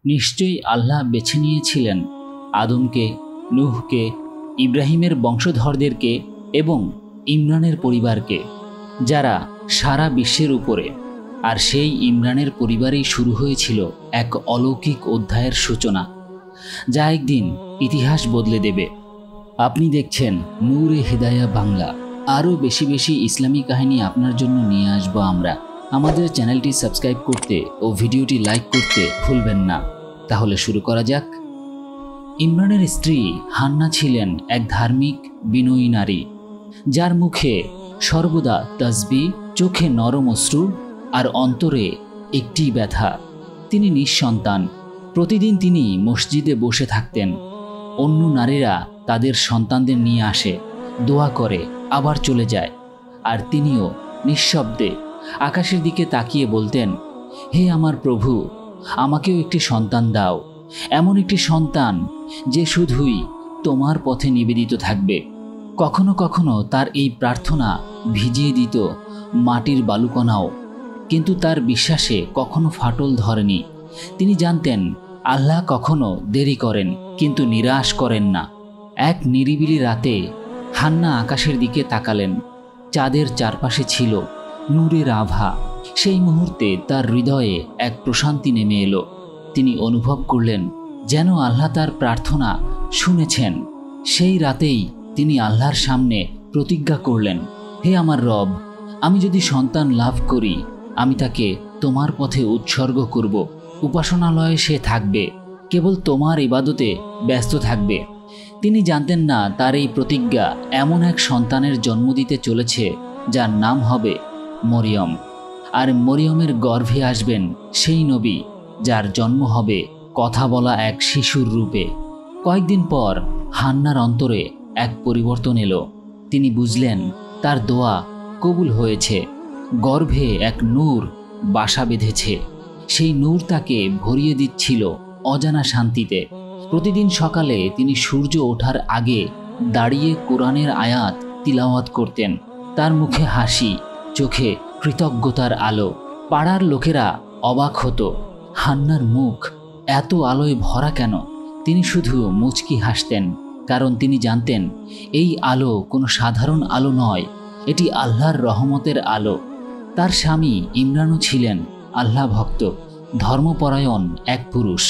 নিশ্চয়ই আল্লাহ বেছে নিয়েছিলেন আদমকে, নূহকে, ইব্রাহিমের বংশধরদেরকে এবং ইমরানের পরিবারকে, যারা সারা বিশ্বের উপরে। আর সেই ইমরানের পরিবারেই শুরু হয়েছিল এক অলৌকিক অধ্যায়ের সূচনা, যা একদিন ইতিহাস বদলে দেবে। আপনি দেখছেন নূরে হিদায়া বাংলা। আরও বেশি বেশি ইসলামী কাহিনী আপনার জন্য নিয়ে আসবো আমরা। আমাদের চ্যানেলটি সাবস্ক্রাইব করতে ও ভিডিওটি লাইক করতে ভুলবেন না। তাহলে শুরু করা যাক। ইমরানের স্ত্রী হান্না ছিলেন এক ধার্মিক, বিনয়ী নারী, যার মুখে সর্বদা তাসবিহ, চোখে নরম অশ্রু আর অন্তরে একটি ব্যথা। তিনি নিঃসন্তান। প্রতিদিন তিনি মসজিদে বসে থাকতেন। অন্য নারীরা তাদের সন্তানদের নিয়ে আসে, দোয়া করে, আবার চলে যায়। আর তিনিও নিঃশব্দে আকাশের দিকে তাকিয়ে বলতেন, হে আমার প্রভু, আমাকেও একটি সন্তান দাও, এমন একটি সন্তান যে শুধুই তোমার পথে নিবেদিত থাকবে। কখনো কখনো তার এই প্রার্থনা ভিজিয়ে দিত মাটির বালুকণাও, কিন্তু তার বিশ্বাসে কখনো ফাটল ধরেনি। তিনি জানতেন আল্লাহ কখনো দেরি করেন, কিন্তু নিরাশ করেন না। এক নিরিবিলি রাতে হান্না আকাশের দিকে তাকালেন। চাঁদের চারপাশে ছিল নূরের আভা। সেই মুহূর্তে তার হৃদয়ে এক প্রশান্তি নেমে এলো। তিনি অনুভব করলেন যেন আল্লাহ তার প্রার্থনা শুনেছেন। সেই রাতেই তিনি আল্লাহর সামনে প্রতিজ্ঞা করলেন, হে আমার রব, আমি যদি সন্তান লাভ করি, আমি তাকে তোমার পথে উৎসর্গ করব। উপাসনালয়ে সে থাকবে, কেবল তোমার ইবাদতে ব্যস্ত থাকবে। তিনি জানতেন না তার এই প্রতিজ্ঞা এমন এক সন্তানের জন্ম দিতে চলেছে যার নাম হবে মরিয়ম। আর মরিয়মের গর্ভে আসবেন সেই নবী যার জন্ম হবে কথা বলা এক শিশুর রূপে। কয়েকদিন পর হান্নার অন্তরে এক পরিবর্তন এলো। তিনি বুঝলেন তার দোয়া কবুল হয়েছে। গর্ভে এক নূর বাসা বেঁধেছে। সেই নূর তাকে ভরিয়ে দিচ্ছিল অজানা শান্তিতে। প্রতিদিন সকালে তিনি সূর্য ওঠার আগে দাঁড়িয়ে কোরআনের আয়াত তিলাওয়াত করতেন। তার মুখে হাসি, চোখে কৃতজ্ঞতার আলো। পাড়ার লোকেরা অবাক হতো, হান্নার মুখ এত আলোয় ভরা কেন? তিনি শুধু মুচকি হাসতেন, কারণ তিনি জানতেন এই আলো কোনো সাধারণ আলো নয়, এটি আল্লাহর রহমতের আলো। তার স্বামী ইমরানও ছিলেন আল্লাহ ভক্ত, ধর্মপরায়ণ এক পুরুষ।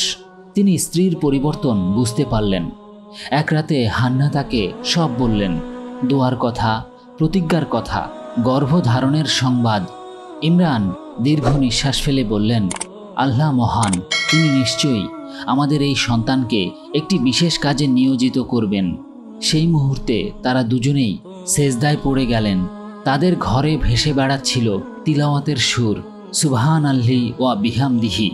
তিনি স্ত্রীর পরিবর্তন বুঝতে পারলেন। এক রাতে হান্না তাকে সব বললেন, দোয়ার কথা, প্রতিজ্ঞার কথা, গর্ভধারণের সংবাদ। ইমরান দীর্ঘ নিঃশ্বাস ফেলে বললেন, আল্লাহ মহান, তিনি নিশ্চয়ই আমাদের এই সন্তানকে একটি বিশেষ কাজে নিয়োজিত করবেন। সেই মুহূর্তে তারা দুজনেই সেজদায় পড়ে গেলেন। তাদের ঘরে ভেসে বেড়াচ্ছিল তিলাওয়াতের সুর, সুবহান আল্লাহি ওয়া বিহামদিহি।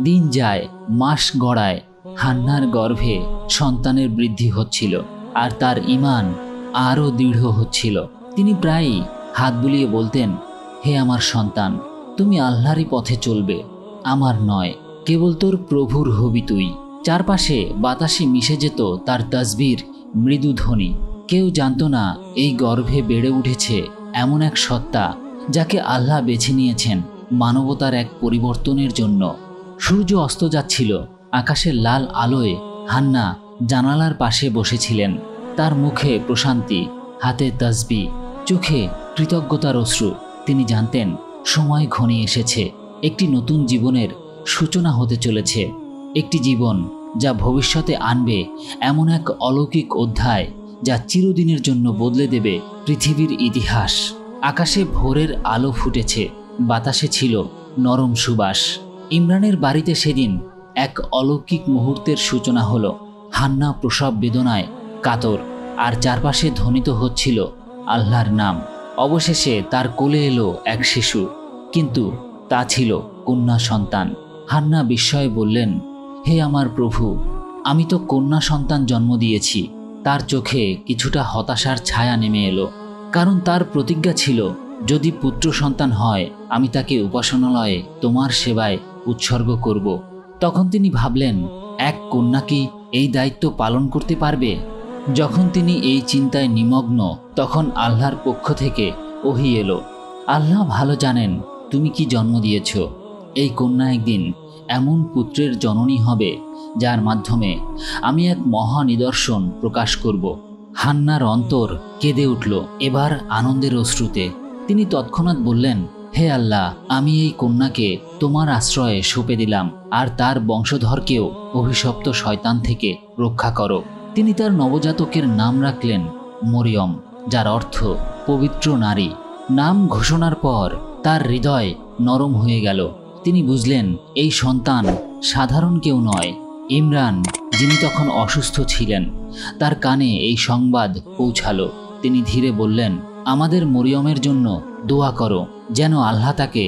দিন যায়, মাস গড়ায়, হান্নার গর্ভে সন্তানের বৃদ্ধি হচ্ছিল, আর তার ঈমান আরও দৃঢ় হচ্ছিল। তিনি প্রায়ই হাত বুলিয়ে বলতেন, হে আমার সন্তান, তুমি আল্লাহরই পথে চলবে, আমার নয়, কেবল তোর প্রভুর হবি তুই। চারপাশে বাতাসে মিশে যেত তার তাসবির মৃদু ধ্বনি। কেউ জানত না এই গর্ভে বেড়ে উঠেছে এমন এক সত্তা যাকে আল্লাহ বেছে নিয়েছেন মানবতার এক পরিবর্তনের জন্য। সূর্য অস্ত যাচ্ছিল। আকাশের লাল আলোয় হান্না জানালার পাশে বসেছিলেন। তার মুখে প্রশান্তি, হাতে তাসবিহ, চোখে কৃতজ্ঞতার অশ্রু। তিনি জানতেন সময় ঘনিয়ে এসেছে, একটি নতুন জীবনের সূচনা হতে চলেছে। একটি জীবন যা ভবিষ্যতে আনবে এমন এক অলৌকিক অধ্যায় যা চিরদিনের জন্য বদলে দেবে পৃথিবীর ইতিহাস। আকাশে ভোরের আলো ফুটেছে, বাতাসে ছিল নরম সুবাস। ইমরানের বাড়িতে সেদিন এক অলৌকিক মুহূর্তের সূচনা হলো। হান্না প্রসব বেদনায় কাতর, আর চারপাশে ধ্বনিত হচ্ছিল আল্লাহর নাম। অবশেষে তার কোলে এলো এক শিশু, কিন্তু তা ছিল কন্যা সন্তান। হান্না বিস্ময়ে বললেন, হে আমার প্রভু, আমি তো কন্যা সন্তান জন্ম দিয়েছি। তার চোখে কিছুটা হতাশার ছায়া নেমে এলো, কারণ তার প্রতিজ্ঞা ছিল, যদি পুত্র সন্তান হয় আমি তাকে উপাসনালয়ে তোমার সেবায় উৎসর্গ করব। তখন তিনি ভাবলেন, এক কন্যা কি এই দায়িত্ব পালন করতে পারবে? যখন তিনি এই চিন্তায় নিমগ্ন, তখন আল্লাহর পক্ষ থেকে ওহী এলো, আল্লাহ ভালো জানেন তুমি কি জন্ম দিয়েছ। এই কন্যা একদিন এমন পুত্রের জননী হবে যার মাধ্যমে আমি এক মহা নিদর্শন প্রকাশ করব। হান্নার অন্তর কেঁদে উঠল এবার আনন্দের অশ্রুতে। তিনি তৎক্ষণাৎ বললেন, হে আল্লাহ, আমি এই কন্যাকে তোমার আশ্রয়ে সঁপে দিলাম, আর তার বংশধরকেও অভিশপ্ত শয়তান থেকে রক্ষা করো। তিনি তার নবজাতকের নাম রাখলেন মরিয়ম, যার অর্থ পবিত্র নারী। নাম ঘোষণার পর তার হৃদয় নরম হয়ে গেল। তিনি বুঝলেন এই সন্তান সাধারণ কেউ নয়। ইমরান, যিনি তখন অসুস্থ ছিলেন, তার কানে এই সংবাদ পৌঁছালো। তিনি ধীরে বললেন, আমাদের মরিয়মের জন্য দোয়া করো, যেন আল্লাহ তাকে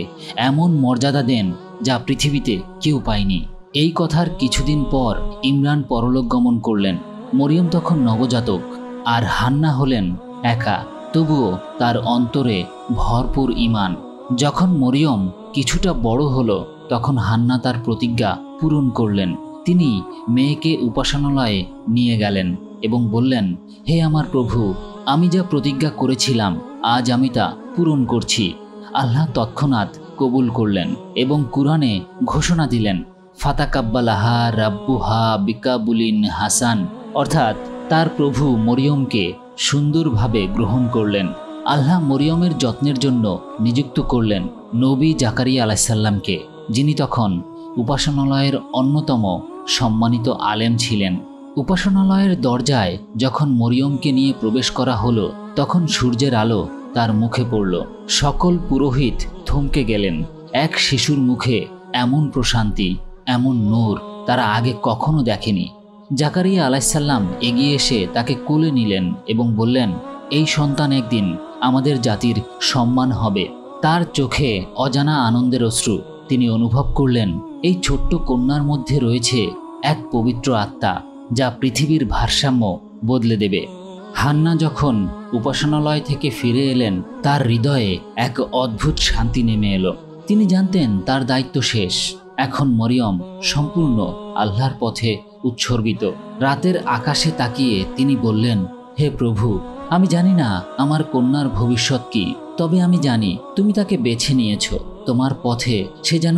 এমন মর্যাদা দেন যা পৃথিবীতে কেউ পায়নি। এই কথার কিছুদিন পর ইমরান পরলোক গমন করলেন। মরিয়ম তখন নবজাতক, আর হান্না হলেন একা, তবুও তার অন্তরে ভরপুর ঈমান। যখন মরিয়ম কিছুটা বড় হলো, তখন হান্না তার প্রতিজ্ঞা পূরণ করলেন। তিনি মেয়েকে উপাসনালয়ে নিয়ে গেলেন এবং বললেন, হে আমার প্রভু, আমি যা প্রতিজ্ঞা করেছিলাম আজ আমি তা পূরণ করছি। আল্লাহ তৎক্ষণাৎ কবুল করলেন এবং কুরআনে ঘোষণা দিলেন, ফাতাকাব্বালাহা রাব্বুহা বিকাবুলিন হাসান, অর্থাৎ তার প্রভু মরিয়মকে সুন্দরভাবে গ্রহণ করলেন। আল্লাহ মরিয়মের যত্নের জন্য নিযুক্ত করলেন নবী জাকারিয়া আলাইসাল্লামকে, যিনি তখন উপাসনালয়ের অন্যতম সম্মানিত আলেম ছিলেন। উপাসনালয়ের দরজায় যখন মরিয়মকে নিয়ে প্রবেশ করা হলো, তখন সূর্যের আলো তার মুখে পড়ল। সকল পুরোহিত থমকে গেলেন। এক শিশুর মুখে এমন প্রশান্তি, এমন নূর তারা আগে কখনো দেখেনি। জাকারিয়া আলাইসাল্লাম এগিয়ে এসে তাকে কোলে নিলেন এবং বললেন, এই সন্তান একদিন আমাদের জাতির সম্মান হবে। তার চোখে অজানা আনন্দের অশ্রু। তিনি অনুভব করলেন এই ছোট্ট কন্যার মধ্যে রয়েছে এক পবিত্র আত্মা, যা পৃথিবীর ভারসাম্য বদলে দেবে। হান্না যখন উপাসনালয় থেকে ফিরে এলেন, তার হৃদয়ে এক অদ্ভুত শান্তি নেমে এলো। তিনি জানতেন তার দায়িত্ব শেষ। এখন মরিয়ম সম্পূর্ণ আল্লাহর পথে উৎসর্গিত। রাতের আকাশে তাকিয়ে তিনি বললেন, হে প্রভু, আমি জানি না আমার কন্যার ভবিষ্যৎ কি, তবে আমি জানি তুমি তাকে বেছে নিয়েছ। তোমার পথে সে যেন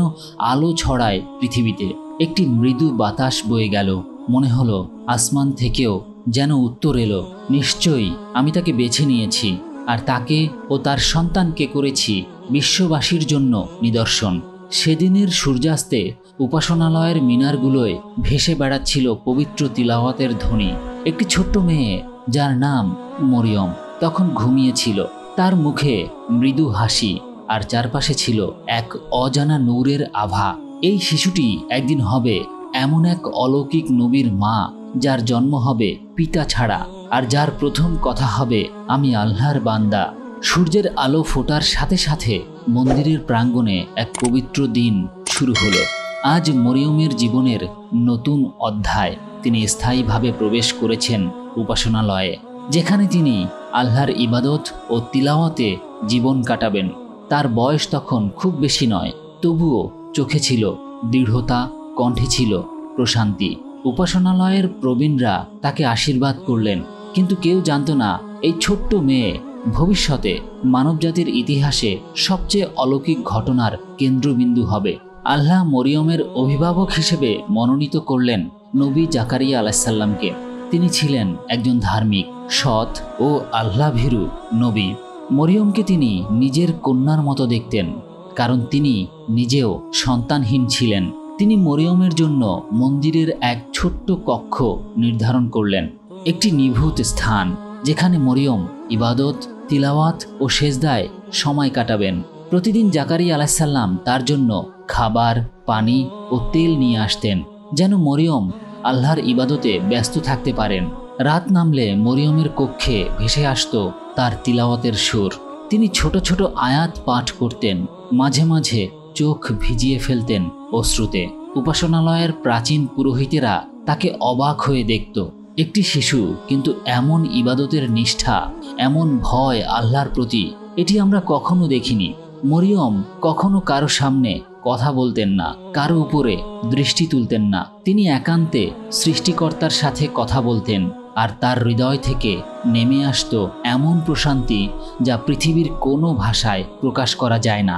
আলো ছড়ায় পৃথিবীতে। একটি মৃদু বাতাস বয়ে গেল। মনে হলো আসমান থেকেও যেন উত্তর এলো, নিশ্চয়ই আমি তাকে বেছে নিয়েছি, আর তাকে ও তার সন্তানকে করেছি বিশ্ববাসীর জন্য নিদর্শন। সেদিনের সূর্যাস্তে উপাসনালয়ের মিনারগুলোয় ভেসে বেড়াচ্ছিল পবিত্র তিলাওয়াতের ধ্বনি। একটি ছোট্ট মেয়ে, যার নাম মরিয়ম, তখন ঘুমিয়েছিল। তার মুখে মৃদু হাসি, আর চারপাশে ছিল এক অজানা নূরের আভা। এই শিশুটি একদিন হবে এমন এক অলৌকিক নবীর মা, যার জন্ম হবে পিতা ছাড়া, আর যার প্রথম কথা হবে, আমি আল্লাহর বান্দা। সূর্যের আলো ফোটার সাথে সাথে মন্দিরের প্রাঙ্গণে এক পবিত্র দিন শুরু হলো। আজ মরিয়মের জীবনের নতুন অধ্যায়। তিনি স্থায়ীভাবে প্রবেশ করেছেন উপাসনালয়ে, যেখানে তিনি আল্লাহর ইবাদত ও তিলাওয়াতে জীবন কাটাবেন। তার বয়স তখন খুব বেশি নয়, তবুও চোখে ছিল দৃঢ়তা, কণ্ঠে ছিল প্রশান্তি। উপাসনালয়ের প্রবীণরা তাকে আশীর্বাদ করলেন, কিন্তু কেউ জানত না এই ছোট্ট মেয়ে ভবিষ্যতে মানবজাতির ইতিহাসে সবচেয়ে অলৌকিক ঘটনার কেন্দ্রবিন্দু হবে। আল্লাহ মরিয়মের অভিভাবক হিসেবে মনোনীত করলেন নবী জাকারিয়া আলাইসাল্লামকে। তিনি ছিলেন একজন ধার্মিক, সৎ ও আল্লাহভীরু নবী। মরিয়মকে তিনি নিজের কন্যার মতো দেখতেন, কারণ তিনি নিজেও সন্তানহীন ছিলেন। তিনি মরিয়মের জন্য মন্দিরের এক ছোট্ট কক্ষ নির্ধারণ করলেন, একটি নিভৃত স্থান যেখানে মরিয়ম ইবাদত, তিলাওয়াত ও সেজদায় সময় কাটাবেন। প্রতিদিন জাকারিয়া আলাইসাল্লাম তার জন্য খাবার, পানি ও তেল নিয়ে আসতেন, যেন মরিয়ম আল্লাহর ইবাদতে ব্যস্ত থাকতে পারেন। রাত নামলে মরিয়মের কক্ষে ভেসে আসত তার তিলাওয়াতের সুর। তিনি ছোট ছোট আয়াত পাঠ করতেন, মাঝে মাঝে চোখ ভিজিয়ে ফেলতেন অশ্রুতে। উপাসনালয়ের প্রাচীন পুরোহিতেরা তাকে অবাক হয়ে দেখত। একটি শিশু, কিন্তু এমন ইবাদতের নিষ্ঠা, এমন ভয় আল্লাহর প্রতি, এটি আমরা কখনো দেখিনি। মরিয়ম কখনো কারো সামনে কথা বলতেন না, কারো উপরে দৃষ্টি তুলতেন না। তিনি একান্তে সৃষ্টিকর্তার সাথে কথা বলতেন, আর তার হৃদয় থেকে নেমে আসতো এমন প্রশান্তি যা পৃথিবীর কোনো ভাষায় প্রকাশ করা যায় না।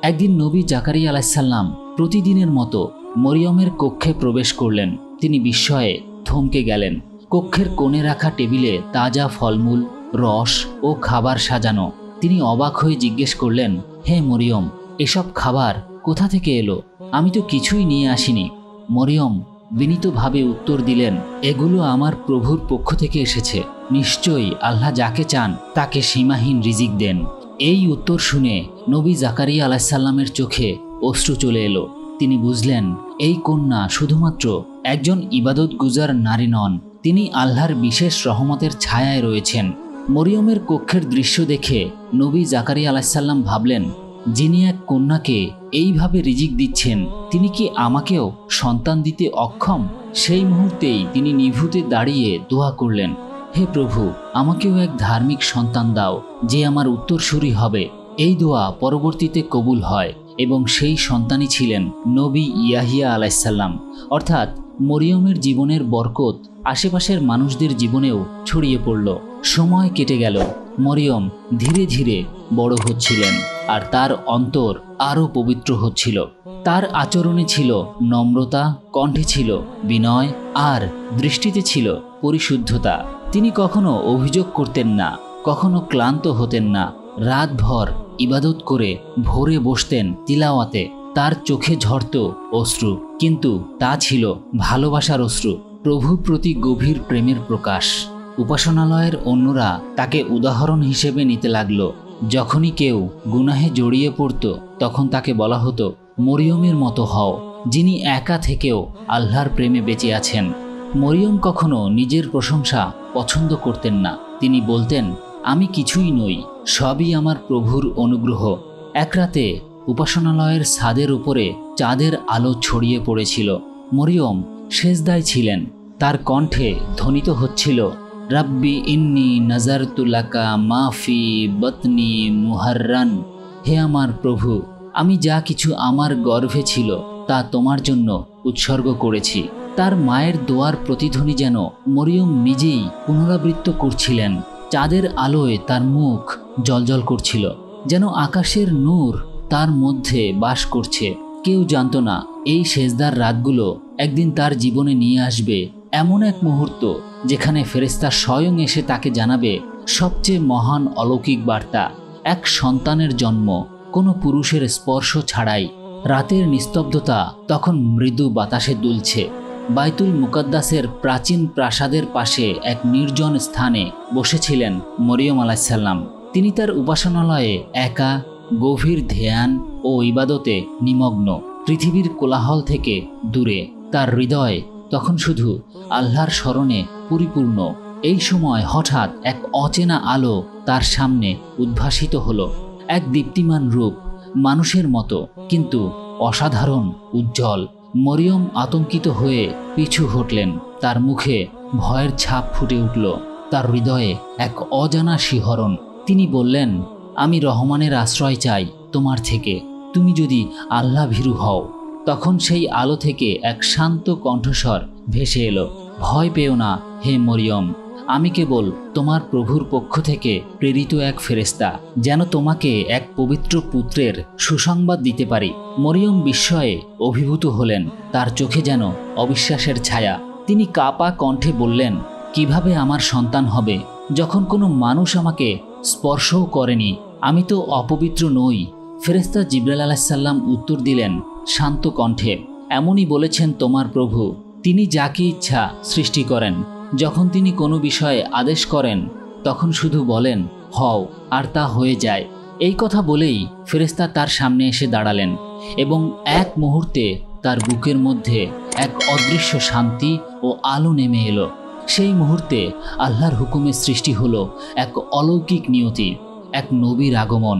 একদিন নবী জাকারিয়া আলাইসাল্লাম প্রতিদিনের মতো মরিয়মের কক্ষে প্রবেশ করলেন। তিনি বিস্ময়ে থমকে গেলেন। কক্ষের কোণে রাখা টেবিলে তাজা ফলমূল, রস ও খাবার সাজানো। তিনি অবাক হয়ে জিজ্ঞেস করলেন, হে মরিয়ম, এসব খাবার কোথা থেকে এলো? আমি তো কিছুই নিয়ে আসিনি। মরিয়ম বিনীতভাবে উত্তর দিলেন, এগুলো আমার প্রভুর পক্ষ থেকে এসেছে। নিশ্চয়ই আল্লাহ যাকে চান তাকে সীমাহীন রিজিক দেন। এই উত্তর শুনে নবী জাকারিয়া আলাইসাল্লামের চোখে অশ্রু চলে এলো। তিনি বুঝলেন এই কন্যা শুধুমাত্র একজন ইবাদতগুজার নারী নন, তিনি আল্লাহর বিশেষ রহমতের ছায়ায় রয়েছেন। মরিয়মের কক্ষের দৃশ্য দেখে নবী জাকারিয়া আলাইসাল্লাম ভাবলেন, যিনি এক কন্যাকে এইভাবে রিজিক দিচ্ছেন, তিনি কি আমাকেও সন্তান দিতে অক্ষম? সেই মুহূর্তেই তিনি নিভৃতে দাঁড়িয়ে দোয়া করলেন, হে প্রভু, আমাকেও এক ধার্মিক সন্তান দাও, যে আমার উত্তরসূরি হবে। এই দোয়া পরবর্তীতে কবুল হয় এবং সেই সন্তানই ছিলেন নবী ইয়াহিয়া আলাইসাল্লাম। অর্থাৎ মরিয়মের জীবনের বরকত আশেপাশের মানুষদের জীবনেও ছড়িয়ে পড়ল। সময় কেটে গেল। মরিয়ম ধীরে ধীরে বড় হচ্ছিলেন আর তার অন্তর আরও পবিত্র হচ্ছিল। তার আচরণে ছিল নম্রতা, কণ্ঠে ছিল বিনয় আর দৃষ্টিতে ছিল পরিশুদ্ধতা। তিনি কখনো অভিযোগ করতেন না, কখনো ক্লান্ত হতেন না। রাতভর ইবাদত করে ভোরে বসতেন তিলাওয়াতে। তার চোখে ঝরত অশ্রু, কিন্তু তা ছিল ভালোবাসার অশ্রু, প্রভুর প্রতি গভীর প্রেমের প্রকাশ। উপাসনালয়ের অন্যরা তাকে উদাহরণ হিসেবে নিতে লাগলো। যখনই কেউ গুনাহে জড়িয়ে পড়ত, তখন তাকে বলা হতো, মরিয়মের মতো হও, যিনি একা থেকেও আল্লাহর প্রেমে বেঁচে আছেন। মরিয়ম কখনো নিজের প্রশংসা পছন্দ করতেন না। তিনি বলতেন, আমি কিছুই নই, সবই আমার প্রভুর অনুগ্রহ। এক রাতে উপাসনালয়ের ছাদের উপরে চাঁদের আলো ছড়িয়ে পড়েছিল। মরিয়ম সেজদায় ছিলেন। তার কণ্ঠে ধ্বনিত হচ্ছিল, রাব্বি ইন্নি নাজারতু লাকা মাফি বতনি মুহাররান। হে আমার প্রভু, আমি যা কিছু আমার গর্ভে ছিল তা তোমার জন্য উৎসর্গ করেছি। তার মায়ের দোয়ার প্রতিধ্বনি যেন মরিয়ম নিজেই পুনরাবৃত্ত করছিলেন। চাঁদের আলোয় তার মুখ জ্বলজ্বল করছিল, যেন আকাশের নূর তার মধ্যে বাস করছে। কেউ জানত না এই সেজদার রাতগুলো একদিন তার জীবনে নিয়ে আসবে এমন এক মুহূর্ত, যেখানে ফেরেশতা স্বয়ং এসে তাকে জানাবে সবচেয়ে মহান অলৌকিক বার্তা, এক সন্তানের জন্ম, কোনো পুরুষের স্পর্শ ছাড়াই। রাতের নিস্তব্ধতা তখন মৃদু বাতাসে দুলছে। বাইতুল মুকাদ্দাসের প্রাচীন প্রাসাদের পাশে এক নির্জন স্থানে বসেছিলেন মরিয়ম আলাইসাল্লাম। তিনি তার উপাসনালয়ে একা, গভীর ধ্যান ও ইবাদতে নিমগ্ন, পৃথিবীর কোলাহল থেকে দূরে। তার হৃদয় তখন শুধু আল্লাহর স্মরণে পরিপূর্ণ। এই সময় হঠাৎ এক অচেনা আলো তার সামনে উদ্ভাসিত হলো। এক দীপ্তিমান রূপ, মানুষের মতো কিন্তু অসাধারণ উজ্জ্বল। মরিয়ম আতঙ্কিত হয়ে পিছু হটলেন। তার মুখে ভয়ের ছাপ ফুটে উঠল, তার হৃদয়ে এক অজানা শিহরণ। তিনি বললেন, আমি রহমানের আশ্রয় চাই তোমার থেকে, তুমি যদি আল্লাহ ভীরু হও। তখন সেই আলো থেকে এক শান্ত কণ্ঠস্বর ভেসে এলো, ভয় পেও না হে মরিয়ম, আমি কেবল তোমার প্রভুর পক্ষ থেকে প্রেরিত এক ফেরেশতা, যেন তোমাকে এক পবিত্র পুত্রের সুসংবাদ দিতে পারি। মরিয়ম বিস্ময়ে অভিভূত হলেন, তার চোখে যেন অবিশ্বাসের ছায়া। তিনি কাঁপা কণ্ঠে বললেন, কিভাবে আমার সন্তান হবে, যখন কোনো মানুষ আমাকে স্পর্শও করেনি? আমি তো অপবিত্র নই। ফেরেশতা জিবরাইল আলাইহিসসালাম উত্তর দিলেন শান্ত কণ্ঠে, এমনই বলেছেন তোমার প্রভু, তিনি যাকে ইচ্ছা সৃষ্টি করেন। যখন তিনি কোনো বিষয়ে আদেশ করেন, তখন শুধু বলেন হও, আর তা হয়ে যায়। এই কথা বলেই ফেরেশতা তার সামনে এসে দাঁড়ালেন এবং এক মুহূর্তে তার বুকের মধ্যে এক অদৃশ্য শান্তি ও আলো নেমে এলো। সেই মুহূর্তে আল্লাহর হুকুমে সৃষ্টি হলো এক অলৌকিক নিয়তি, এক নবীর আগমন,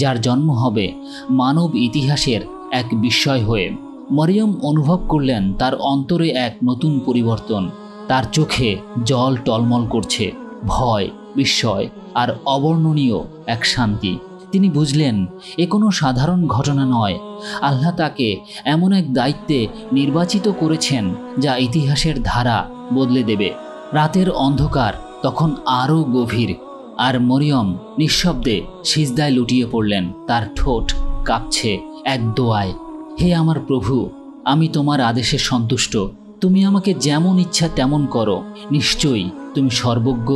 যার জন্ম হবে মানব ইতিহাসের এক বিস্ময় হয়ে। মরিয়ম অনুভব করলেন তার অন্তরে এক নতুন পরিবর্তন। তার চোখে জল টলমল করছে, ভয়, বিস্ময় আর অবর্ণনীয় এক শান্তি। তিনি বুঝলেন এ কোনো সাধারণ ঘটনা নয়। আল্লাহ তাকে এমন এক দায়িত্বে নির্বাচিত করেছেন যা ইতিহাসের ধারা বদলে দেবে। রাতের অন্ধকার তখন আরও গভীর, আর মরিয়ম নিঃশব্দে সিজদায় লুটিয়ে পড়লেন। তার ঠোঁট কাঁপছে এক দোয়ায়, হে আমার প্রভু, আমি তোমার আদেশে সন্তুষ্ট। তুমি আমাকে যেমন ইচ্ছা তেমন করো, নিশ্চয়ই তুমি সর্বজ্ঞ,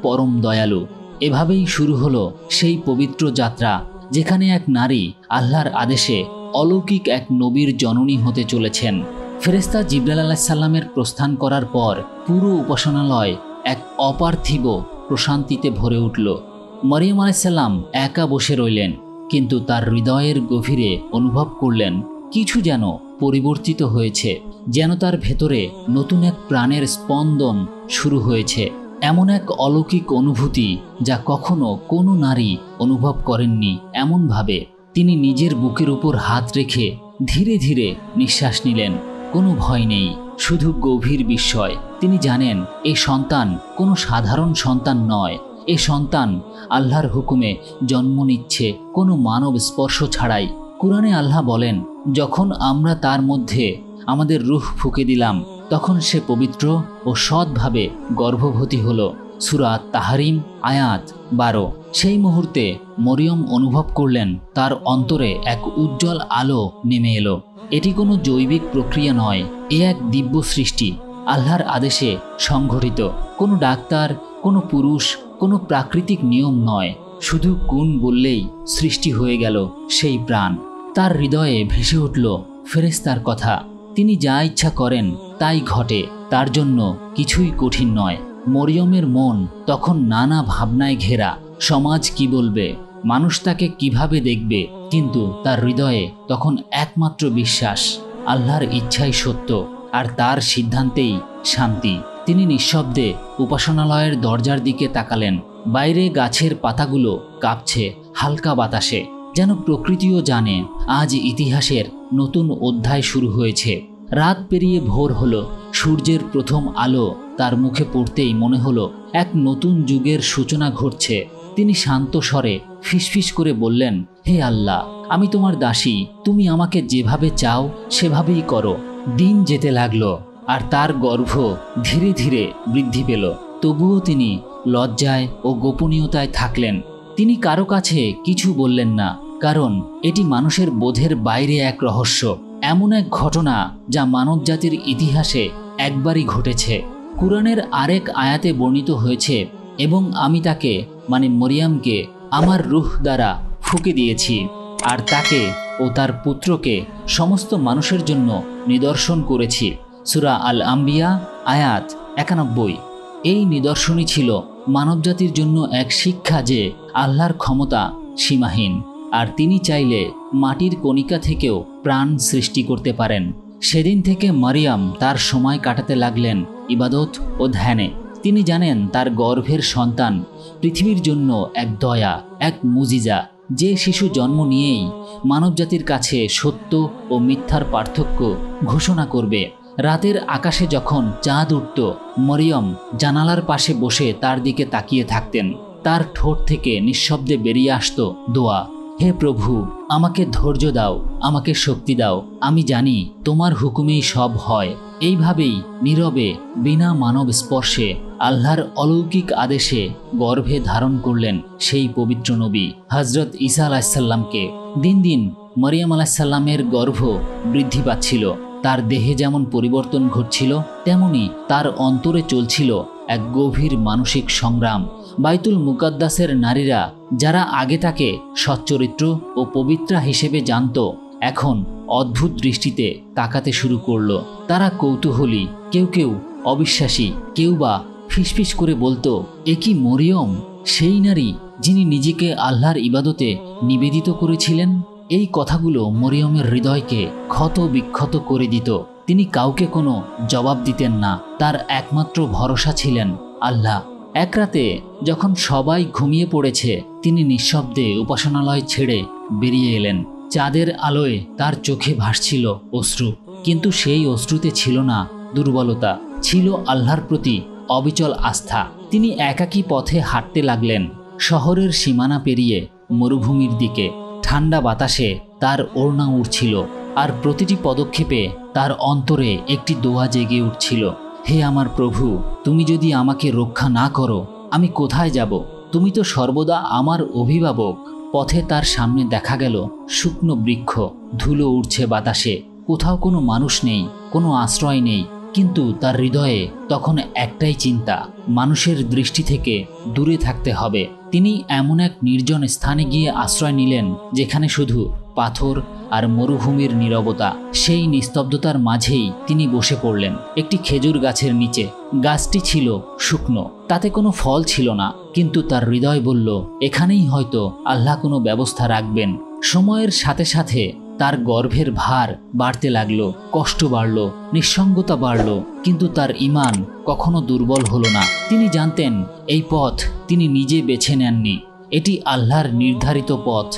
পরম দয়ালু। এভাবেই শুরু হলো সেই পবিত্র যাত্রা, যেখানে এক নারী আল্লাহর আদেশে অলৌকিক এক নবীর জননী হতে চলেছেন। ফেরেশতা জিবরাইল আলাইহিস সালামের প্রস্থান করার পর পুরো উপাসনালয় এক অপার্থিব প্রশান্তিতে ভরে উঠল। মরিয়ম আলাইহিস সালাম একা বসে রইলেন, কিন্তু তার হৃদয়ের গভীরে অনুভব করলেন কিছু যেন পরিবর্তিত হয়েছে, যেন তার ভেতরে নতুন এক প্রাণের স্পন্দন শুরু হয়েছে। এমন এক অলৌকিক অনুভূতি যা কখনো কোনো নারী অনুভব করেননি। এমনভাবে তিনি নিজের বুকের উপর হাত রেখে ধীরে ধীরে নিঃশ্বাস নিলেন। কোনো ভয় নেই, শুধু গভীর বিস্ময়। তিনি জানেন এই সন্তান কোনো সাধারণ সন্তান নয়। এ সন্তান আল্লাহর হুকুমে জন্ম নিচ্ছে, কোনো মানব স্পর্শ ছাড়াই। কুরআনে আল্লাহ বলেন, যখন আমরা তার মধ্যে আমাদের রূহ ফুঁকে দিলাম, তখন সে পবিত্র ও সৎভাবে গর্ভবতী হলো। সূরা তাহরিম আয়াত 12। সেই মুহূর্তে মরিয়ম অনুভব করলেন তার অন্তরে এক উজ্জ্বল আলো নেমে এলো। এটি কোনো জৈবিক প্রক্রিয়া নয়, এ এক দিব্য সৃষ্টি, আল্লাহর আদেশে সংঘটিত। কোনো ডাক্তার, কোনো পুরুষ, কোনো প্রাকৃতিক নিয়ম নয়। শুধু কুন বললেই সৃষ্টি হয়ে গেল সেই প্রাণ। তার হৃদয়ে ভেসে উঠল ফেরেশতার কথা, তিনি যা ইচ্ছা করেন তাই ঘটে, তার জন্য কিছুই কঠিন নয়। মরিয়মের মন তখন নানা ভাবনায় ঘেরা। সমাজ কি বলবে, মানুষ তাকে কিভাবে দেখবে, কিন্তু তার হৃদয়ে তখন একমাত্র বিশ্বাস, আল্লাহর ইচ্ছাই সত্য আর তার সিদ্ধান্তেই শান্তি। তিনি নিঃশব্দে উপাসনালয়ের দরজার দিকে তাকালেন। বাইরে গাছের পাতাগুলো কাঁপছে হালকা বাতাসে, যেন প্রকৃতিও জানে আজ ইতিহাসের নতুন অধ্যায় শুরু হয়েছে। রাত পেরিয়ে ভোর হলো। সূর্যের প্রথম আলো তার মুখে পড়তেই মনে হলো এক নতুন যুগের সূচনা ঘটছে। তিনি শান্ত স্বরে ফিসফিস করে বললেন, হে আল্লাহ, আমি তোমার দাসী, তুমি আমাকে যেভাবে চাও সেভাবেই করো। দিন যেতে লাগলো আর তার গর্ভ ধীরে ধীরে বৃদ্ধি পেল। তবুও তিনি লজ্জায় ও গোপনীয়তায় থাকলেন। তিনি কারো কাছে কিছু বললেন না, কারণ এটি মানুষের বোধের বাইরে এক রহস্য, এমন এক ঘটনা যা মানবজাতির ইতিহাসে একবারই ঘটেছে। কুরআনের আরেক আয়াতে বর্ণিত হয়েছে, এবং আমি তাকে মানে মরিয়মকে আমার রূহ দ্বারা ফুঁকে দিয়েছি, আর তাকে ও তার পুত্রকে সমস্ত মানুষের জন্য নিদর্শন করেছি। সূরা আল আম্বিয়া আয়াত 91। এই নিদর্শনই ছিল মানবজাতির জন্য এক শিক্ষা যে আল্লাহর ক্ষমতা সীমাহীন, আর তিনি চাইলে মাটির কণিকা থেকেও প্রাণ সৃষ্টি করতে পারেন। সেদিন থেকে মারিয়াম তার সময় কাটাতে লাগলেন ইবাদত ও ধ্যানে। তিনি জানেন তার গর্ভের সন্তান পৃথিবীর জন্য এক দয়া, এক মুজিজা, যে শিশু জন্ম নিয়েই মানবজাতির কাছে সত্য ও মিথ্যার পার্থক্য ঘোষণা করবে। রাতের আকাশে যখন চাঁদ উঠত, মরিয়ম জানালার পাশে বসে তার দিকে তাকিয়ে থাকতেন। তার ঠোঁট থেকে নিঃশব্দে বেরিয়ে আসতো দোয়া, হে প্রভু, আমাকে ধৈর্য দাও, আমাকে শক্তি দাও, আমি জানি তোমার হুকুমেই সব হয়। এইভাবেই নীরবে বিনা মানব স্পর্শে আল্লাহর অলৌকিক আদেশে গর্ভে ধারণ করলেন সেই পবিত্র নবী হযরত ঈসা আলাইহিস সালামকে। দিন দিন মরিয়ম আলাইহিস সালামের গর্ভ বৃদ্ধি পাচ্ছিল। তার দেহে যেমন পরিবর্তন ঘটছিল, তেমনি তার অন্তরে চলছিল এক গভীর মানসিক সংগ্রাম। বাইতুল মুকাদ্দাসের নারীরা, যারা আগে তাকে সচ্চরিত্র ও পবিত্রা হিসেবে জানত, এখন অদ্ভুত দৃষ্টিতে তাকাতে শুরু করলো। তারা কৌতূহলী, কেউ কেউ অবিশ্বাসী, কেউ বা ফিসফিস করে বলতো, এ কি মরিয়ম, সেই নারী যিনি নিজেকে আল্লাহর ইবাদতে নিবেদিত করেছিলেন? এই কথাগুলো মরিয়মের হৃদয়কে ক্ষত বিক্ষত করে দিত। তিনি কাউকে কোনো জবাব দিতেন না। তার একমাত্র ভরসা ছিলেন আল্লাহ। এক রাতে যখন সবাই ঘুমিয়ে পড়েছে, তিনি নিঃশব্দে উপাসনালয় ছেড়ে বেরিয়ে এলেন। চাঁদের আলোয় তার চোখে ভাসছিল অশ্রু, কিন্তু সেই অশ্রুতে ছিল না দুর্বলতা, ছিল আল্লাহর প্রতি অবিচল আস্থা। তিনি একাকী পথে হাঁটতে লাগলেন, শহরের সীমানা পেরিয়ে মরুভূমির দিকে। ঠান্ডা বাতাসে তার ওড়না উড়ছিল, আর প্রতিটি পদক্ষেপে তার অন্তরে একটি দোয়া জেগে উঠছিল, হে আমার প্রভু, তুমি যদি আমাকে রক্ষা না করো, আমি কোথায় যাব? তুমি তো সর্বদা আমার অভিভাবক। পথে তার সামনে দেখা গেল শুকনো বৃক্ষ, ধুলো উড়ছে বাতাসে, কোথাও কোনো মানুষ নেই, কোনো আশ্রয় নেই, কিন্তু তার হৃদয়ে তখন একটাই চিন্তা, মানুষের দৃষ্টি থেকে দূরে থাকতে হবে। তিনি এমন এক নির্জন স্থানে গিয়ে আশ্রয় নিলেন যেখানে শুধু পাথর আর মরুভূমির নীরবতা। সেই নিস্তব্ধতার মাঝেই তিনি বসে পড়লেন একটি খেজুর গাছের নিচে। গাছটি ছিল শুকনো, তাতে কোনো ফল ছিল না, কিন্তু তার হৃদয় বলল, এখানেই হয়তো আল্লাহ কোনো ব্যবস্থা রাখবেন। সময়ের সাথে সাথে তার গর্ভের ভার বাড়তে লাগলো, কষ্ট বাড়ল, নিঃসঙ্গতা বাড়ল, কিন্তু তার ঈমান কখনো দুর্বল হলো না। তিনি জানতেন এই পথ তিনি নিজে বেছে নেননি, এটি আল্লাহর নির্ধারিত পথ।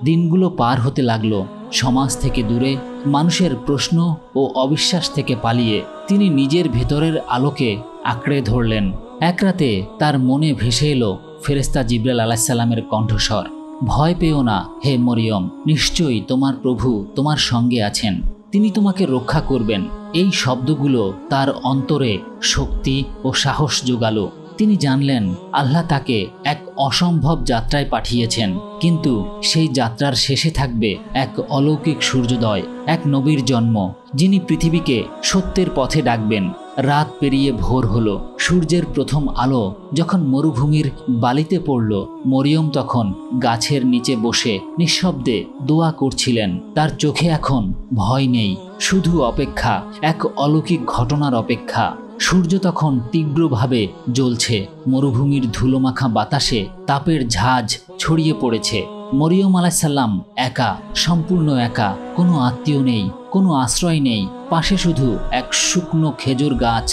দিনগুলো পার হতে লাগলো, সমাজ থেকে দূরে, মানুষের প্রশ্ন ও অবিশ্বাস থেকে পালিয়ে তিনি নিজের ভেতরের আলোকে আঁকড়ে ধরলেন। এক রাতে তার মনে ভেসে এলো ফেরেশতা জিবরাইল আলাইহিস সালামের কণ্ঠস্বর, ভয় পেও না হে মরিয়ম, নিশ্চয়ই তোমার প্রভু তোমার সঙ্গে আছেন, তিনি তোমাকে রক্ষা করবেন। এই শব্দগুলো তার অন্তরে শক্তি ও সাহস জোগালো। তিনি জানলেন আল্লাহ তাকে এক অসম্ভব যাত্রায় পাঠিয়েছেন, কিন্তু সেই যাত্রার শেষে থাকবে এক অলৌকিক সূর্যোদয়, এক নবীর জন্ম, যিনি পৃথিবীকে সত্যের পথে ডাকবেন। রাত পেরিয়ে ভোর হলো, সূর্যের প্রথম আলো যখন মরুভূমির বালিতে পড়ল, মরিয়ম তখন গাছের নিচে বসে নিঃশব্দে দোয়া করছিলেন। তার চোখে এখন ভয় নেই, শুধু অপেক্ষা, এক অলৌকিক ঘটনার অপেক্ষা। সূর্য তখন তীব্রভাবে জ্বলছে, মরুভূমির ধুলোমাখা বাতাসে তাপের ঝাঁজ ছড়িয়ে পড়েছে। মরিয়ম আলাইহিস সালাম একা, সম্পূর্ণ একা, কোনো আত্মীয় নেই, কোনো আশ্রয় নেই, পাশে শুধু এক শুকনো খেজুর গাছ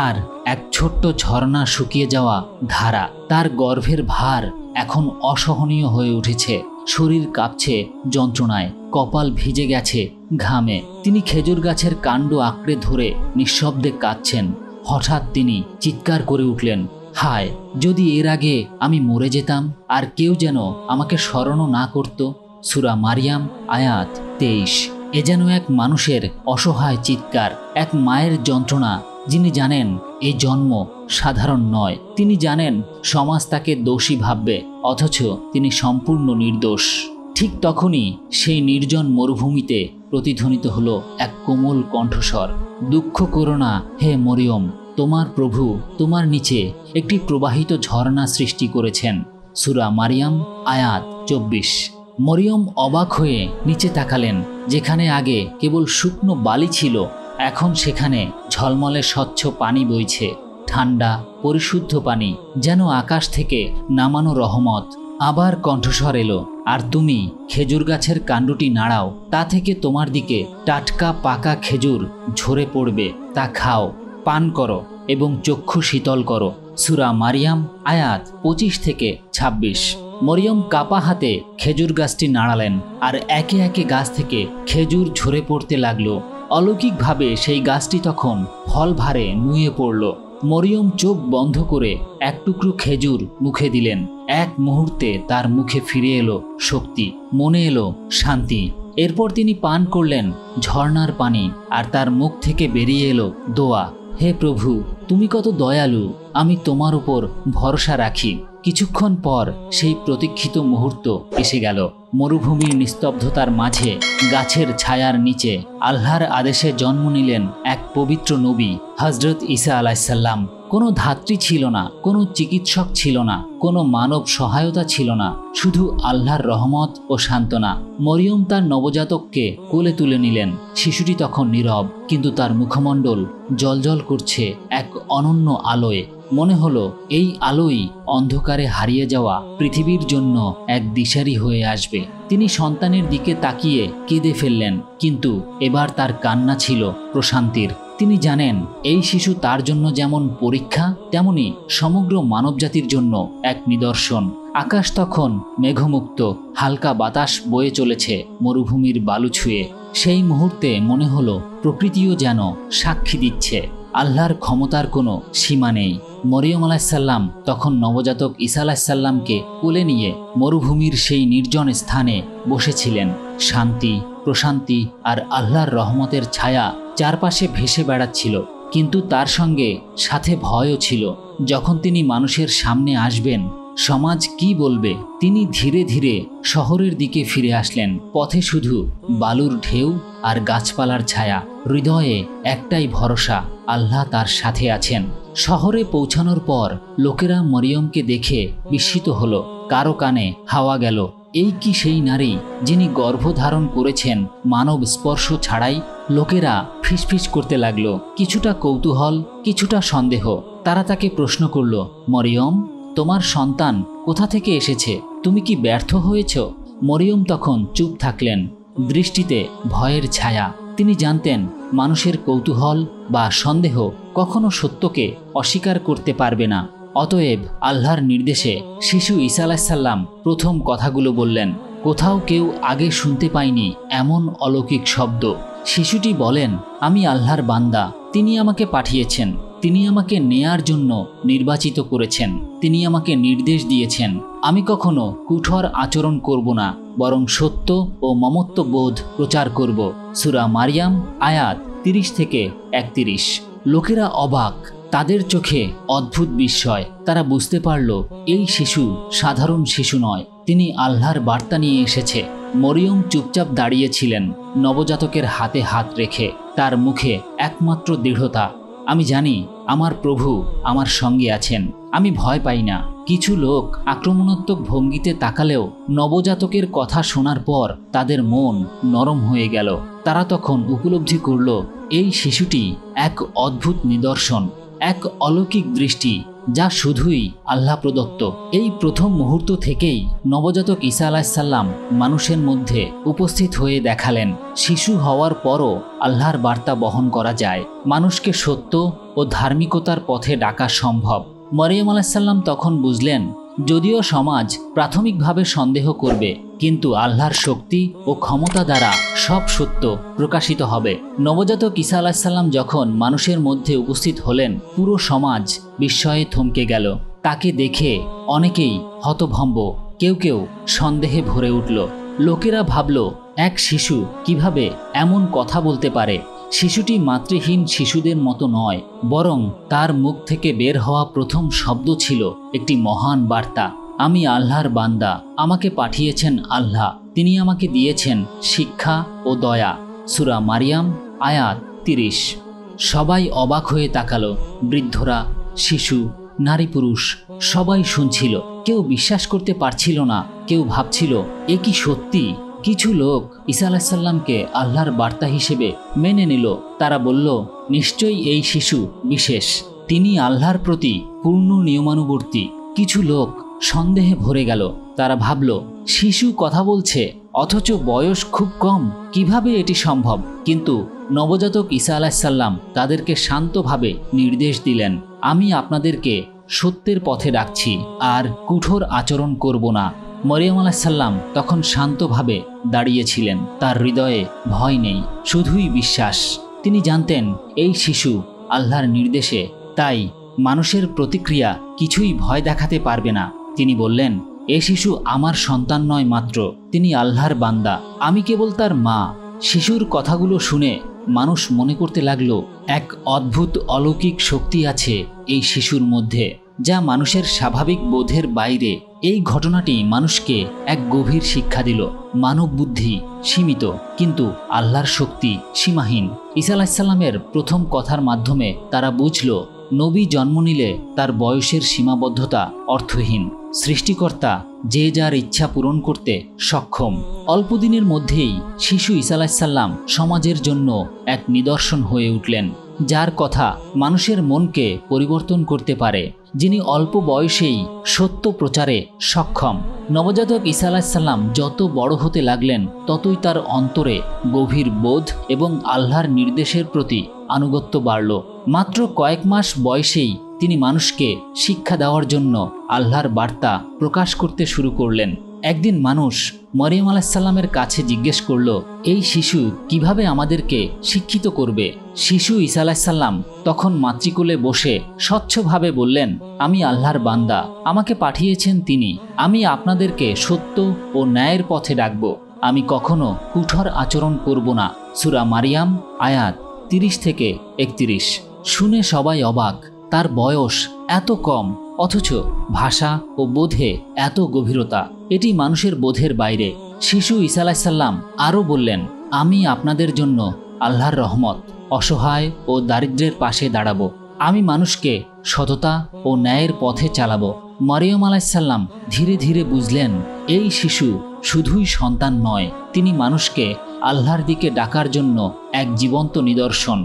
আর এক ছোট্ট ঝর্ণা শুকিয়ে যাওয়া ধারা। তার গর্ভের ভার এখন অসহনীয় হয়ে উঠেছে, শরীর কাঁপছে যন্ত্রণায়, কপাল ভিজে গেছে ঘামে। তিনি খেজুর গাছের কাণ্ড আঁকড়ে ধরে নিঃশব্দে কাঁদছেন। হঠাৎ তিনি চিৎকার করে উঠলেন, হায়, যদি এর আগে আমি মরে যেতাম আর কেউ যেন আমাকে স্মরণও না করত। সূরা মারিয়াম আয়াত 23। এ যেন এক মানুষের অসহায় চিৎকার, এক মায়ের যন্ত্রণা, যিনি জানেন এই জন্ম সাধারণ নয়। তিনি জানেন সমাজ তাকে দোষী ভাববে, অথচ তিনি সম্পূর্ণ নির্দোষ। ঠিক তখনই সেই নির্জন মরুভূমিতে প্রতিধ্বনিত হলো এক কোমল কণ্ঠস্বর, দুঃখ করো না হে মরিয়ম, তোমার প্রভু তোমার নিচে একটি প্রবাহিত ঝর্ণা সৃষ্টি করেছেন। সূরা মারিয়াম আয়াত 24। মরিয়ম অবাক হয়ে নিচে তাকালেন। যেখানে আগে কেবল শুকনো বালি ছিল, এখন সেখানে ঝলমলে স্বচ্ছ পানি বইছে, ঠান্ডা পরিশুদ্ধ পানি, যেন আকাশ থেকে নামানো রহমত। আবার কণ্ঠস্বর এলো, আর তুমি খেজুর গাছের কাণ্ডটি নাড়াও, তা থেকে তোমার দিকে টাটকা পাকা খেজুর ঝরে পড়বে, তা খাও, পান করো এবং চক্ষু শীতল করো। সূরা মারিয়াম আয়াত 25 থেকে 26। মরিয়ম কাপা হাতে খেজুর গাছটি নাড়ালেন, আর একে একে গাছ থেকে খেজুর ঝরে পড়তে লাগলো। অলৌকিকভাবে সেই গাছটি তখন ফল ভারে নুয়ে পড়ল। মরিয়ম চোখ বন্ধ করে এক টুকরো খেজুর মুখে দিলেন। এক মুহূর্তে তার মুখে ফিরে এলো শক্তি, মনে এলো শান্তি। এরপর তিনি পান করলেন ঝর্ণার পানি, আর তার মুখ থেকে বেরিয়ে এলো দোয়া, হে প্রভু তুমি কত দয়ালু, আমি তোমার উপর ভরসা রাখি। কিছুক্ষণ পর সেই প্রতীক্ষিত মুহূর্ত এসে গেল। মরুভূমির নিস্তব্ধতার মাঝে গাছের ছায়ার নিচে আল্লাহর আদেশে জন্ম নিলেন এক পবিত্র নবী, হযরত ঈসা আলাইহিস সালাম। কোনো ধাত্রী ছিল না, কোনো চিকিৎসক ছিল না, কোনো মানব সহায়তা ছিল না, শুধু আল্লাহর রহমত ও সান্ত্বনা। মরিয়ম তার নবজাতককে কোলে তুলে নিলেন। শিশুটি তখন নীরব, কিন্তু তার মুখমণ্ডল জ্বলজ্বল করছে এক অনন্য আলোয়। মনে হলো এই আলোই অন্ধকারে হারিয়ে যাওয়া পৃথিবীর জন্য এক দিশারি হয়ে আসবে। তিনি সন্তানের দিকে তাকিয়ে কেঁদে ফেললেন, কিন্তু এবার তার কান্না ছিল প্রশান্তির। তিনি জানেন এই শিশু তার জন্য যেমন পরীক্ষা, তেমনি সমগ্র মানবজাতির জন্য এক নিদর্শন। আকাশ তখন মেঘমুক্ত, হালকা বাতাস বয়ে চলেছে মরুভূমির বালু ছুঁয়ে। সেই মুহূর্তে মনে হলো প্রকৃতিও যেন সাক্ষী দিচ্ছে আল্লাহর ক্ষমতার কোনো সীমা নেই। মরিয়ম আলাইহিস সালাম তখন নবজাতক ঈসা আলাইহিস সালামকে কোলে নিয়ে মরুভূমির সেই নির্জন স্থানে বসেছিলেন। শান্তি, প্রশান্তি আর আল্লাহর রহমতের ছায়া চারপাশে ভেসে বেড়াচ্ছিল, কিন্তু তার সঙ্গে সাথে ভয়ও ছিল। যখন তিনি মানুষের সামনে আসবেন, সমাজ কি বলবে। তিনি ধীরে ধীরে শহরের দিকে ফিরে আসলেন। পথে শুধু বালুর ঢেউ আর গাছপালার ছায়া। হৃদয়ে একটাই ভরসা, আল্লাহ তার সাথে আছেন। শহরে পৌঁছানোর পর লোকেরা মরিয়মকে দেখে বিস্মিত হলো। কারো কানে হাওয়া গেল, এই কি সেই নারী যিনি গর্ভধারণ করেছেন মানব স্পর্শ ছাড়াই? লোকেরা ফিসফিস করতে লাগলো, কিছুটা কৌতূহল, কিছুটা সন্দেহ। তারা তাকে প্রশ্ন করল, মরিয়ম, তোমার সন্তান কোথা থেকে এসেছে? তুমি কি ব্যর্থ হয়েছ? মরিয়ম তখন চুপ থাকলেন, দৃষ্টিতে ভয়ের ছায়া। তিনি জানতেন মানুষের কৌতূহল বা সন্দেহ কখনো সত্যকে অস্বীকার করতে পারবে না। অতএব আল্লাহর নির্দেশে শিশু ঈসা আলাইহিস সালাম প্রথম কথাগুলো বললেন। কোথাও কেউ আগে শুনতে পায়নি এমন অলৌকিক শব্দ। শিশুটি বলেন, আমি আল্লাহর বান্দা, তিনি আমাকে পাঠিয়েছেন, তিনি আমাকে নেয়ার জন্য নির্বাচিত করেছেন, তিনি আমাকে নির্দেশ দিয়েছেন। আমি কখনো কুঠর আচরণ করব না, বরং সত্য ও মমত্ববোধ প্রচার করব। সূরা মারিয়াম আয়াত 30 থেকে 31। লোকেরা অবাক, তাদের চোখে অদ্ভুত বিস্ময়। তারা বুঝতে পারল এই শিশু সাধারণ শিশু নয়, তিনি আল্লাহর বার্তা নিয়ে এসেছে। মরিয়ম চুপচাপ দাঁড়িয়েছিলেন, নবজাতকের হাতে হাত রেখে, তার মুখে একমাত্র দৃঢ়তা। আমি জানি আমার প্রভু আমার সঙ্গে আছেন, আমি ভয় পাই না। কিছু লোক আক্রমণাত্মক ভঙ্গিতে তাকালেও নবজাতকের কথা শোনার পর তাদের মন নরম হয়ে গেল। তারা তখন উপলব্ধি করল এই শিশুটি এক অদ্ভুত নিদর্শন, এক অলৌকিক দৃষ্টি যা শুধুই আল্লাহ প্রদত্ত। এই প্রথম মুহূর্ত থেকেই নবজাতক ঈসা আলাইহিস সালাম মানুষের মধ্যে উপস্থিত হয়ে দেখালেন, শিশু হওয়ার পরও আল্লাহর বার্তা বহন করা যায়। মানুষকে সত্য ও ধার্মিকতার পথে ডাকা সম্ভব। মরিয়ম আলাইহিস সালাম তখন বুঝলেন, যদিও সমাজ প্রাথমিকভাবে সন্দেহ করবে, কিন্তু আল্লাহর শক্তি ও ক্ষমতা দ্বারা সব সত্য প্রকাশিত হবে। নবজাতক ঈসা আলাইহিস সালাম যখন মানুষের মধ্যে উপস্থিত হলেন, পুরো সমাজ বিস্ময়ে থমকে গেল। তাকে দেখে অনেকেই হতভম্ব, কেউ কেউ সন্দেহে ভরে উঠল। লোকেরা ভাবল, এক শিশু কিভাবে এমন কথা বলতে পারে? শিশুটি মাতৃহীন শিশুদের মতো নয়, বরং তার মুখ থেকে বের হওয়া প্রথম শব্দ ছিল একটি মহান বার্তা, আমি আল্লাহর বান্দা, আমাকে পাঠিয়েছেন আল্লাহ, তিনি আমাকে দিয়েছেন শিক্ষা ও দয়া। সূরা মারিয়াম আয়াত 30। সবাই অবাক হয়ে তাকালো, বৃদ্ধরা, শিশু, নারী পুরুষ সবাই শুনছিল। কেউ বিশ্বাস করতে পারছিল না, কেউ ভাবছিল এ কি সত্যি? কিছু লোক ঈসা আলাইহিস সালামকে আল্লাহর বার্তা হিসেবে মেনে নিল। তারা বলল, নিশ্চয়ই এই শিশু বিশেষ, তিনি আল্লাহর প্রতি পূর্ণ নিয়মানুবর্তী। কিছু লোক সন্দেহে ভরে গেল। তারা ভাবল, শিশু কথা বলছে অথচ বয়স খুব কম, কিভাবে এটি সম্ভব? কিন্তু নবজাতক ঈসা আলাইহিস সালাম তাদেরকে শান্তভাবে নির্দেশ দিলেন, আমি আপনাদেরকে সত্যের পথে ডাকছি, আর কঠোর আচরণ করব না। মরিয়ম আলাইহিস সালাম তখন শান্তভাবে দাঁড়িয়েছিলেন। তার হৃদয়ে ভয় নেই, শুধুই বিশ্বাস। তিনি জানতেন এই শিশু আল্লাহর নির্দেশে, তাই মানুষের প্রতিক্রিয়া কিছুই ভয় দেখাতে পারবে না। তিনি বললেন, এ শিশু আমার সন্তান নয় মাত্র, তিনি আল্লাহর বান্দা, আমি কেবল তার মা। শিশুর কথাগুলো শুনে মানুষ মনে করতে লাগলো, এক অদ্ভুত অলৌকিক শক্তি আছে এই শিশুর মধ্যে, যা মানুষের স্বাভাবিক বোধের বাইরে। এই ঘটনাটি মানুষকে এক গভীর শিক্ষা দিল, মানব বুদ্ধি সীমিত, কিন্তু আল্লাহর শক্তি সীমাহীন। ঈসা আলাইহিস সালামের প্রথম কথার মাধ্যমে তারা বুঝল, নবী জন্ম নিলে তার বয়সের সীমাবদ্ধতা অর্থহীন। সৃষ্টিকর্তা যে যার ইচ্ছা পূরণ করতে সক্ষম। অল্প দিনের মধ্যেই শিশু ঈসা আলাইহিস সালাম সমাজের জন্য এক নিদর্শন হয়ে উঠলেন, যার কথা মানুষের মনকে পরিবর্তন করতে পারে, যিনি অল্প বয়সেই সত্য প্রচারে সক্ষম। নবজাতক ঈসা আলাইহিস সালাম যত বড় হতে লাগলেন, ততই তার অন্তরে গভীর বোধ এবং আল্লাহর নির্দেশের প্রতি আনুগত্য বাড়ল। মাত্র কয়েক মাস বয়সেই তিনি মানুষকে শিক্ষা দেওয়ার জন্য আল্লাহর বার্তা প্রকাশ করতে শুরু করলেন। একদিন মানুষ মরিয়ম আলাইহিস সালামের কাছে জিজ্ঞেস করল, এই শিশু কিভাবে আমাদেরকে শিক্ষিত করবে? শিশু ঈসা আলাইহিস সালাম তখন মাতৃকোলে বসে স্বচ্ছভাবে বললেন, আমি আল্লাহর বান্দা, আমাকে পাঠিয়েছেন তিনি, আমি আপনাদেরকে সত্য ও ন্যায়ের পথে ডাকব, আমি কখনো কঠোর আচরণ করব না। সূরা মারিয়াম আয়াত 30 থেকে 31। শুনে সবাই অবাক, তার বয়স এত কম অথচ ভাষা ও বোধে এত গভীরতা, এটি মানুষের বোধের বাইরে। শিশু ঈসা আলাইহিস সালাম আরও বললেন, আমি আপনাদের জন্য আল্লাহর রহমত, অসহায় ও দারিদ্র্যের পাশে দাঁড়াবো। আমি মানুষকে সততা ও ন্যায়ের পথে চালাবো। মরিয়ম আলাইহিস সালাম ধীরে ধীরে বুঝলেন, এই শিশু শুধুই সন্তান নয়, তিনি মানুষকে আল্লাহর দিকে ডাকার জন্য এক জীবন্ত নিদর্শন।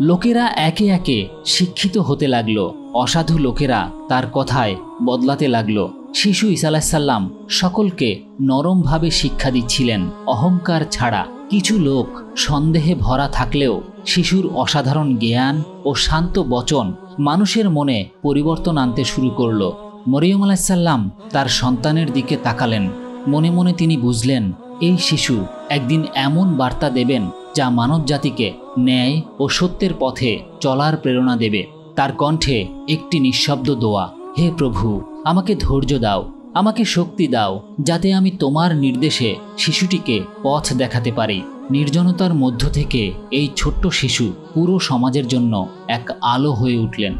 লোকেরা একে একে শিক্ষিত হতে লাগলো, অসাধু লোকেরা তার কথায় বদলাতে লাগলো। শিশু ঈসা আলাইহিস সালাম সকলকে নরমভাবে শিক্ষা দিচ্ছিলেন, অহংকার ছাড়া। কিছু লোক সন্দেহে ভরা থাকলেও শিশুর অসাধারণ জ্ঞান ও শান্ত বচন মানুষের মনে পরিবর্তন আনতে শুরু করলো। মরিয়ম আলাইহিস সালাম তার সন্তানের দিকে তাকালেন। মনে মনে তিনি বুঝলেন, এই শিশু একদিন এমন বার্তা দেবেন যা মানবজাতিকে ন্যায় ও সত্যের পথে চলার প্রেরণা দেবে। তার কণ্ঠে একটি নিঃশব্দ দোয়া, হে প্রভু, আমাকে ধৈর্য দাও, আমাকে শক্তি দাও, যাতে আমি তোমার নির্দেশে শিশুটিকে পথ দেখাতে পারি। নির্জনতার মধ্য থেকে এই ছোট্ট শিশু পুরো সমাজের জন্য এক আলো হয়ে উঠলেন।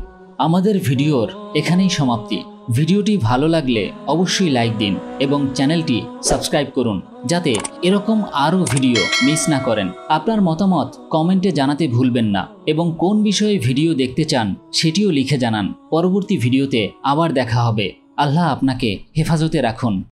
আমাদের ভিডিওর এখানেই সমাপ্তি। ভিডিওটি ভালো লাগলে অবশ্যই লাইক দিন এবং চ্যানেলটি সাবস্ক্রাইব করুন, যাতে এরকম আরও ভিডিও মিস না করেন। আপনার মতামত কমেন্টে জানাতে ভুলবেন না এবং কোন বিষয়ে ভিডিও দেখতে চান সেটিও লিখে জানান। পরবর্তী ভিডিওতে আবার দেখা হবে। আল্লাহ আপনাকে হেফাজতে রাখুন।